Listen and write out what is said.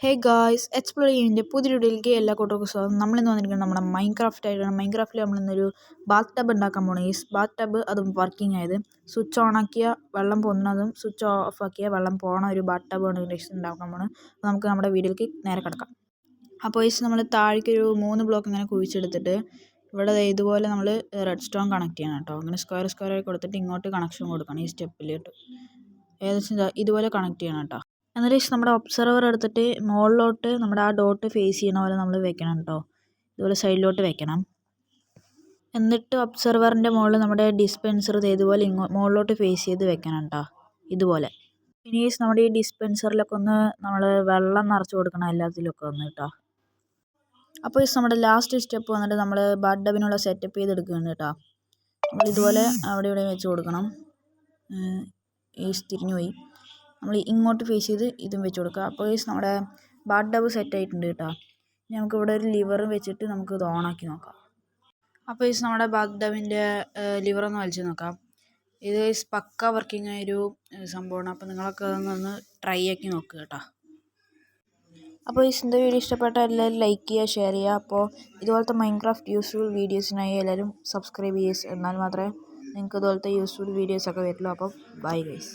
Hey guys, explore ചെയ്യുന്നതിൻ്റെ പുതിയൊരു വീഡിയോയിലേക്ക് എല്ലാ കൂട്ടർക്കും സ്വാഗതം. നമ്മളിന്ന് വന്നിരിക്കുന്നത് നമ്മുടെ മൈൻക്രാഫ്റ്റ് ആയിട്ടാണ്. മൈൻക്രാഫ്റ്റിൽ നമ്മളിന്നൊരു ബാത്ത് ടബ് ഉണ്ടാക്കാൻ പോകണം. ഈ ബാത്ത് ടബ് അതും വർക്കിംഗ് ആയത് സ്വിച്ച് ഓൺ ആക്കിയ വെള്ളം പോകുന്നതും സ്വിച്ച് ഓഫ് ആക്കിയ വെള്ളം പോകണ ഒരു ബാത്ത് ടബ് ഉണ്ടാക്കാൻ പോകണം. അപ്പോൾ നമുക്ക് നമ്മുടെ വീഡിയോയിലേക്ക് നേരെ കിടക്കാം. അപ്പോൾ നമ്മൾ താഴേക്കൊരു 3 ബ്ലോക്ക് ഇങ്ങനെ കുഴിച്ചെടുത്തിട്ട് ഇവിടെ ഇതുപോലെ നമ്മൾ റെഡ് സ്റ്റോൺ കണക്ട് ചെയ്യണം കേട്ടോ. അങ്ങനെ സ്ക്വയർ ആയി കൊടുത്തിട്ട് ഇങ്ങോട്ട് കണക്ഷൻ കൊടുക്കണം. ഈ സ്റ്റെപ്പിലോട്ട് ഏകദേശം ഇതുപോലെ കണക്ട് ചെയ്യണം കേട്ടോ. എന്നിട്ട് നമ്മുടെ ഒബ്സർവർ എടുത്തിട്ട് മുകളിലോട്ട് നമ്മുടെ ആ ഡോട്ട് ഫേസ് ചെയ്യണ പോലെ നമ്മൾ വെക്കണം കേട്ടോ. ഇതുപോലെ സൈഡിലോട്ട് വെക്കണം. എന്നിട്ട് ഒബ്സർവറിൻ്റെ മുകളിൽ നമ്മുടെ ഡിസ്പെൻസർ ഇതുപോലെ മുകളിലോട്ട് ഫേസ് ചെയ്ത് വെക്കണം കേട്ടോ. ഇതുപോലെ ഇനി നമ്മുടെ ഈ ഡിസ്പെൻസറിലൊക്കെ ഒന്ന് നമ്മൾ വെള്ളം നിറച്ച് കൊടുക്കണം, എല്ലാത്തിലൊക്കെ ഒന്ന് കേട്ടോ. അപ്പോൾ നമ്മുടെ ലാസ്റ്റ് സ്റ്റെപ്പ് വന്നിട്ട് നമ്മൾ ബാത്ത് ടബിനുള്ള സെറ്റപ്പ് ചെയ്തെടുക്കുകയാണ് കേട്ടോ. നമ്മളിതുപോലെ അവിടെ ഇവിടെ വെച്ച് കൊടുക്കണം. തിരിഞ്ഞു പോയി നമ്മൾ ഇങ്ങോട്ട് ഫേസ് ചെയ്ത് ഇതും വെച്ച് കൊടുക്കുക. അപ്പോൾ നമ്മുടെ ബാത്ത് ടബ് സെറ്റ് ആയിട്ടുണ്ട് കേട്ടോ. ഇനി നമുക്കിവിടെ ഒരു ലിവർ വെച്ചിട്ട് നമുക്ക് ഇത് ഓണാക്കി നോക്കാം. അപ്പോൾ നമ്മുടെ ബാത്ത് ടബിൻ്റെ ലിവറൊന്ന് വലിച്ച് നോക്കാം. ഇത് പക്ക വർക്കിംഗ് ആയൊരു സംഭവമാണ്. അപ്പോൾ നിങ്ങളൊക്കെ അതൊന്ന് ട്രൈ ആക്കി നോക്കുക കേട്ടോ. അപ്പോൾ ഇന്നത്തെ വീഡിയോ ഇഷ്ടപ്പെട്ട എല്ലാവരും ലൈക്ക് ചെയ്യുക, ഷെയർ ചെയ്യുക. അപ്പോൾ ഇതുപോലത്തെ മൈൻക്രാഫ്റ്റ് യൂസ്ഫുൾ വീഡിയോസിനായി എല്ലാവരും സബ്സ്ക്രൈബ് ചെയ്യുക. എന്നാൽ മാത്രമേ നിങ്ങൾക്ക് ഇതുപോലത്തെ യൂസ്ഫുൾ വീഡിയോസൊക്കെ വരുള്ളൂ. അപ്പോൾ ബൈ ഗൈസ്.